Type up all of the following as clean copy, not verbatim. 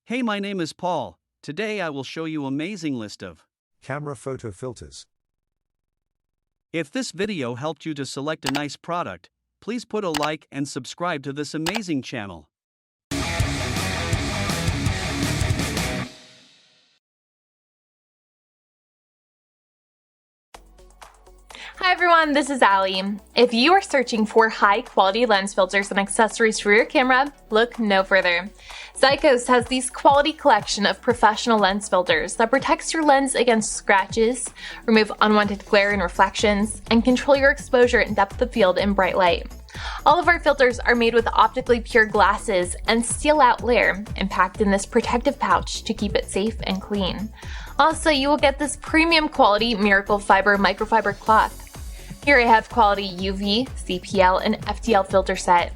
Hey, my name is Paul. Today I will show you amazing list of Camera photo filters. If this video helped you to select a nice product, please put a like and subscribe to this amazing channel. Hi everyone, this is Ali. If you are searching for high quality lens filters and accessories for your camera, look no further. Zeikos has this quality collection of professional lens filters that protects your lens against scratches, remove unwanted glare and reflections, and control your exposure and depth of field in bright light. All of our filters are made with optically pure glasses and steel-out layer and packed in this protective pouch to keep it safe and clean. Also, you will get this premium quality Miracle Fiber microfiber cloth. Here I have quality UV, CPL, and FDL filter set.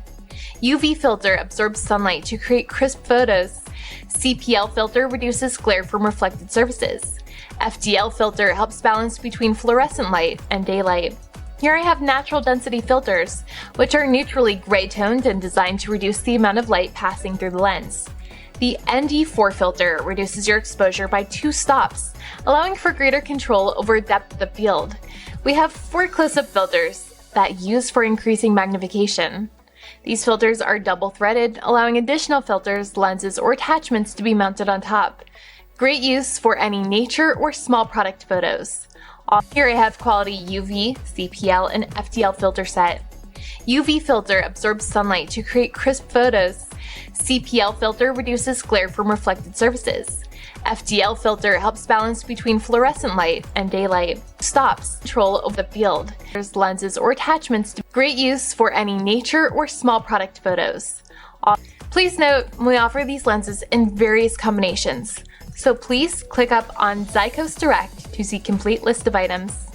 UV filter absorbs sunlight to create crisp photos. CPL filter reduces glare from reflected surfaces. FDL filter helps balance between fluorescent light and daylight. Here I have natural density filters, which are neutrally gray toned and designed to reduce the amount of light passing through the lens. The ND4 filter reduces your exposure by 2 stops, allowing for greater control over depth of field. We have 4 close-up filters that use for increasing magnification. These filters are double-threaded, allowing additional filters, lenses, or attachments to be mounted on top. Great use for any nature or small product photos. Here I have quality UV, CPL, and FDL filter set. UV filter absorbs sunlight to create crisp photos. CPL filter reduces glare from reflected surfaces. FDL filter helps balance between fluorescent light and daylight. Stops control over the field. There's lenses or attachments. Great use for any nature or small product photos. Please note, we offer these lenses in various combinations, so please click up on Zeikos Direct to see complete list of items.